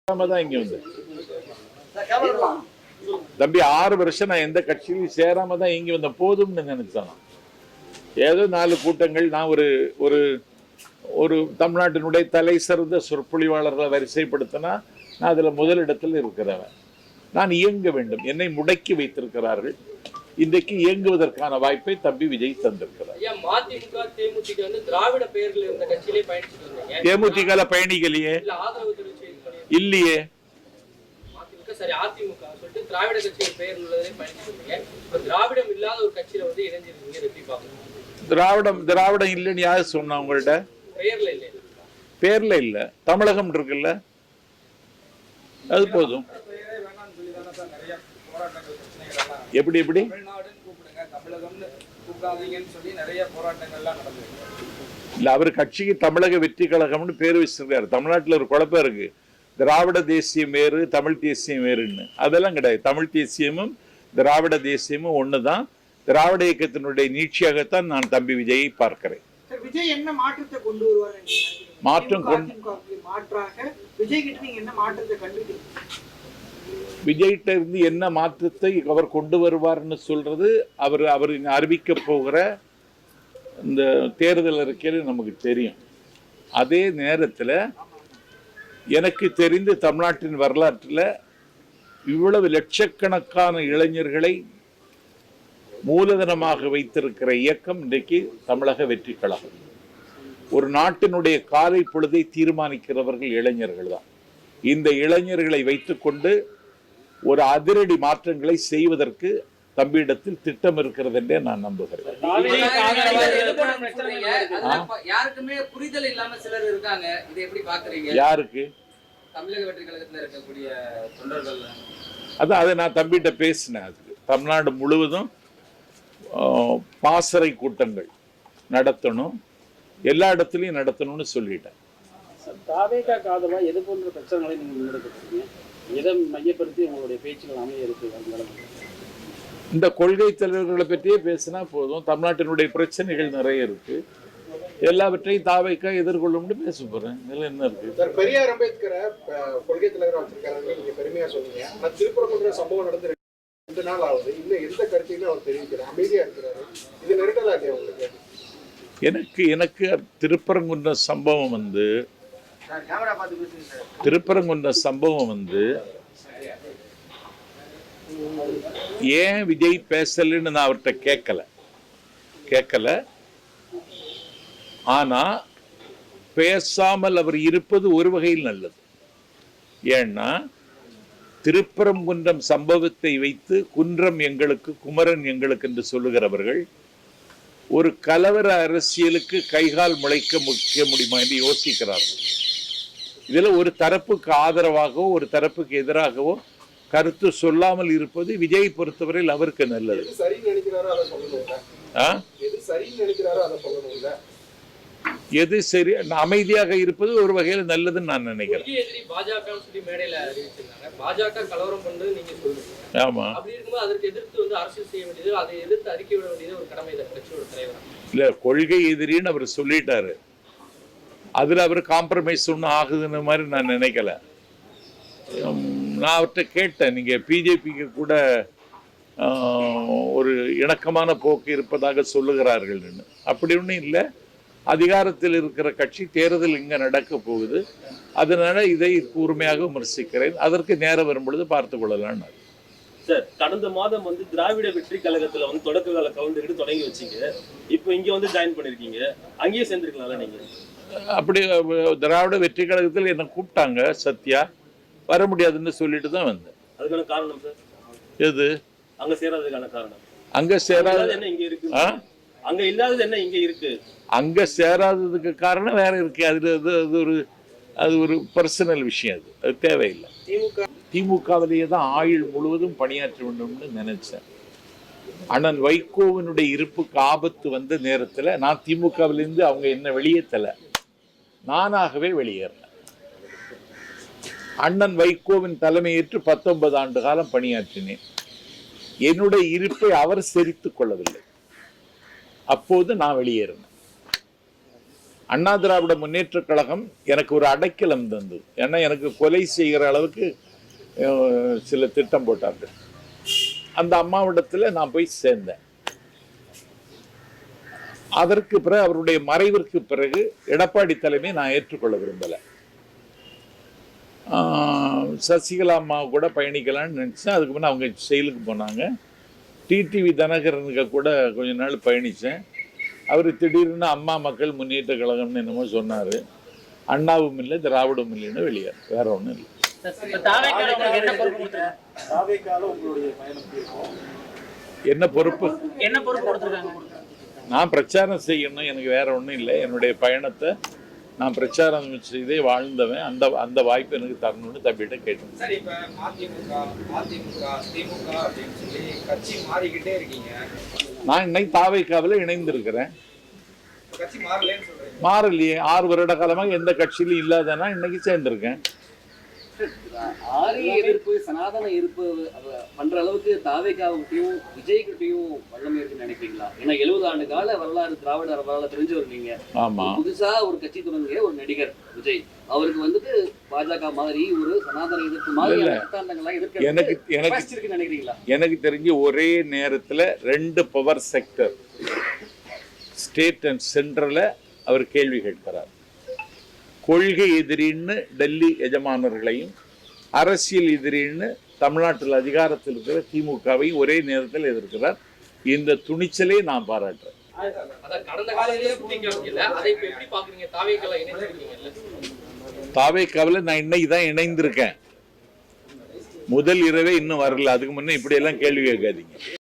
தான் இங்க வந்து தம்பி 6 வருஷம் நான் எந்த கட்சியிலும் சேராம தான் இங்க வந்த போதும்னு நினைச்சேன். ஏதோ 4 கூட்டங்கள் நான் ஒரு ஒரு ஒரு தமிழ்நாட்டினுடைய தலை சிறந்த சொற்பொழிவாளர்களை வரிசைப்படுத்தினா நான் அதுல முதலிடத்தில் இருக்கிறவன். நான் இயங்க வேண்டும். என்னை முடக்கி வைத்திருக்கிறார்கள். இன்றைக்கு இயங்குவதற்கான வாய்ப்பை தம்பி விஜய் தந்திருக்கிறார். தேமுதிக பயணிகளையே இல்லையே. திராவிடம் இல்லைன்னு யாரு சொன்னா உங்கள்ட்ட? பேர்ல இல்ல, தமிழகம் இருக்குல்ல, அது போதும். எப்படி எப்படி இல்ல, அவர் கட்சிக்கு தமிழக வெற்றி கழகம்னு பேர் வச்சிருக்காரு. தமிழ்நாட்டில் ஒரு குழப்பம் இருக்கு, திராவிட தேசியம் வேறு தமிழ் தேசியம் வேறுன்னு. அதெல்லாம் கிடையாது. தமிழ் தேசியமும் திராவிட தேசியமும் ஒண்ணுதான். திராவிட இயக்கத்தினுடைய நீட்சியாகத்தான் நான் தம்பி விஜயை பார்க்கிறேன். விஜய் என்ன மாற்றத்தை கொண்டு வருவார்? விஜய்கிட்ட இருந்து என்ன மாற்றத்தை அவர் கொண்டு வருவார்னு சொல்றது அவர் அறிவிக்க போகிற இந்த தேர்தல் அறிக்கையில் நமக்கு தெரியும். அதே நேரத்தில் எனக்கு தெரிந்து தமிழ்நாட்டின் வரலாற்றில் இவ்வளவு லட்சக்கணக்கான இளைஞர்களை மூலதனமாக வைத்திருக்கிற இயக்கம் இன்றைக்கு தமிழக வெற்றி கழகம். ஒரு நாட்டினுடைய காலை பொழுதை தீர்மானிக்கிறவர்கள் இளைஞர்கள் தான். இந்த இளைஞர்களை வைத்துக்கொண்டு ஒரு அதிரடி மாற்றங்களை செய்வதற்கு தம்பியிடத்தில் திட்டம் இருக்கிறது என்றே நான் நம்புகிறேன். யாருக்குமே புரிதல் இல்லாம சிலர் இருக்காங்க. இதை எப்படி பாக்குறீங்க? யாருக்கு? தமிழக வெற்றி கழகத்தில் இருக்கக்கூடிய தொண்டர்கள். அதான் அதை நான் தம்பிகிட்ட பேசினேன். அதுக்கு தமிழ்நாடு முழுவதும் பாசறை கூட்டங்கள் நடத்தணும், எல்லா இடத்துலையும் நடத்தணும்னு சொல்லிட்டேன். தாவேகா காதலா எது போன்ற பிரச்சனைகளை நீங்கள் முன்னெடுக்கிறீங்க? எதை மையப்படுத்தி உங்களுடைய பேச்சுகள் அமைய இருக்கு? இந்த கொள்கை தலைவர்களை பற்றியே பேசினா போதும். தமிழ்நாட்டினுடைய பிரச்சனைகள் நிறைய இருக்கு, எல்லாவற்றையும் தாவேகா எதிர்கொள்ளும்னு பேச போறேன். இதுல என்ன இருக்கு? பெரியார் அம்பேத்கரை கொள்கை தலைவர் வச்சிருக்காரு, நீங்க பெருமையா சொன்னீங்க. ஆனா திருப்பரங்குன்ற சம்பவம் நடந்து 2 நாள் ஆகுது, இன்னும் எந்த கருத்தையும் அவர் தெரிவிக்கிறார், அமைதியா இருக்கிறாரு. இது நெருக்கலா இல்லையா உங்களுக்கு? எனக்கு திருப்பரங்குன்ற சம்பவம் வந்து ஏன் விஜய் பேசலன்னு நான் அவர்கிட்ட கேட்கல. ஆனா பேசாமல் அவர் இருப்பது ஒரு வகையில் நல்லது. ஏன்னா திருப்பரங்குன்றம் சம்பவத்தை வைத்து குன்றம் எங்களுக்கு குமரன் எங்களுக்கு என்று சொல்லுகிறவர்கள் ஒரு கலவர அரசியலுக்கு கைகால் முளைக்க முடியுமா என்று யோசிக்கிறார்கள். இதுல ஒரு தரப்புக்கு ஆதரவாகவோ ஒரு தரப்புக்கு எதிராகவோ கருத்து சொல்லாமல் இருப்பது விஜய் பொறுத்தவரையில் அவருக்கு நல்லது. எது சரி, அமைதியாக இருப்பது ஒரு வகையில் நல்லதுன்னு நான் நினைக்கிறேன். ஆமா, இல்ல கொள்கை எதிரின்னு அவர் சொல்லிட்டாரு. அதுல அவர் காம்ப்ரமைஸ் ஒன்றும் ஆகுதுன்னு மாதிரி நான் நினைக்கல. நான் அவர்கிட்ட கேட்டேன், நீங்க பிஜேபிக்கு கூட ஒரு இணக்கமான போக்கு இருப்பதாக சொல்லுகிறார்கள்னு. அப்படி ஒன்றும் இல்லை. அதிகாரத்தில் இருக்கிற கட்சி தேர்தல் இங்க நடக்க போகுது, அதனால இதை கூர்மையாக விமர்சிக்கிறேன். அதற்கு நேரம் வரும்பொழுது பார்த்து கொள்ளலாம். சார், கடந்த மாதம் வந்து திராவிட வெற்றி கழகத்துல வந்து தொடக்க கால கவுண்டர் தொடங்கி வச்சீங்க. இப்போ இங்க வந்து ஜாயின் பண்ணிருக்கீங்க, அங்கேயே சேர்ந்துருக்கலாம்ல நீங்க? அப்படி திராவிட வெற்றி கழகத்தில் என்ன கூப்பிட்டாங்க, சத்யா வர முடியாதுன்னு சொல்லிட்டு தான் வந்தேன். அதுக்கான காரணம் சார் எது? அங்க சேராததுக்கான காரணம்? அங்க சேராத என்ன இங்க இருக்கு? அங்க இல்லாதது என்ன இங்க இருக்கு? அங்க சேராததுக்கு காரணம் வேற இருக்கு. அது ஒரு பர்சனல் விஷயம். அது தேவையில்லை. திமுகவிலேயே தான் ஆயுள் முழுவதும் பணியாற்ற வேண்டும்னு நினைச்சேன். அண்ணன் வைகோவினுடைய இருப்புக்கு ஆபத்து வந்த நேரத்தில் நான் திமுகவிலிருந்து அவங்க என்ன வெளியேற்றல, நானாகவே வெளியேறினேன். அண்ணன் வைகோவின் தலைமையேற்று 19 ஆண்டு காலம் பணியாற்றினேன். என்னுடைய இருப்பை அவர் செறித்துக் கொள்ளவில்லை. அப்போது நான் வெளியேறினேன். அண்ணா திராவிட முன்னேற்றக் கழகம் எனக்கு ஒரு அடைக்கலம் தந்தது. ஏன்னா எனக்கு கொலை செய்கிற அளவுக்கு சில திட்டம் போட்டார்கள். அந்த அம்மாவிடத்தில் நான் போய் சேர்ந்தேன். அதற்கு பிறகு அவருடைய மறைவிற்கு பிறகு எடப்பாடி தலைமை நான் ஏற்றுக்கொள்ள விரும்பலை. சசிகலா அம்மா கூட பயணிக்கலாம்னு நினச்சேன். அதுக்கு முன்னே அவங்க செயலுக்கு போனாங்க. டிடிவி தினகரனுக்கு கூட கொஞ்ச நாள் பயணித்தேன். அவர் திடீர்னு அம்மா மக்கள் முன்னேற்ற கழகம்னு என்னமோ சொன்னார். அண்ணாவும் இல்லை திராவிடமும் இல்லைன்னு வெளியார், வேற ஒன்றும் இல்லை. என்ன பொறுப்பு? நான் பிரச்சாரம் செய்யணும், எனக்கு வேற ஒன்றும் இல்லை. என்னுடைய பயணத்தை நான் பிரச்சாரம் செய்தே வாழ்ந்தவன். அந்த வாய்ப்பு எனக்கு தரணும்னு தம்பிகிட்ட கேட்டேன். சரி, இப்ப அதிமுக திமுக அப்படின்னு சொல்லி கட்சி மாறிக்கிட்டே இருக்கீங்க. நான் இன்னைக்கு தாவேக்காவில் இணைந்திருக்கிறேன். கட்சி மாறலன்னு சொல்றீங்க. மாறலையே. 6 வருட காலமாக எந்த கட்சியிலும் இல்லாதனா இன்னைக்கு சேர்ந்திருக்கேன். ஆரிய எதிர்ப்பு சனாதன எதிர்ப்பு பண்ற அளவுக்கு தாவேக்காவுக்கிட்டையும் விஜய்கிட்டையும் வல்லமை இருக்குன்னு நினைக்கிறீங்களா? ஏன்னா 70 ஆண்டு கால வரலாறு திராவிட வரலாறு தெரிஞ்சவர் நீங்க. ஆமா, புதுசா ஒரு கட்சி தொடங்கிய ஒரு நடிகர் விஜய், அவருக்கு வந்துட்டு பாஜக மாதிரி ஒரு சனாதன எதிர்ப்பு மாதிரி சித்தாந்தங்கள்லாம் எதிர்க்க நினைக்கிறீங்களா? எனக்கு தெரிஞ்சு ஒரே நேரத்தில் 2 பவர் செக்டர் ஸ்டேட் அண்ட் சென்ட்ரல அவர் கேள்வி கேட்கிறார். கொள்கை எதிரின்னு டெல்லி எஜமானர்களையும், அரசியல் எதிரின்னு தமிழ்நாட்டில் அதிகாரத்தில் இருக்கிற திமுகவையும் ஒரே நேரத்தில் எதிர்க்கிறார். இந்த துணிச்சலே நான் பாராட்டுறேன். தாவேக்காவில் நான் இன்னைக்கு தான் இணைந்திருக்கேன். முதல் இரவே இன்னும் வரல. அதுக்கு முன்னே இப்படியெல்லாம் கேள்வி கேட்காதீங்க.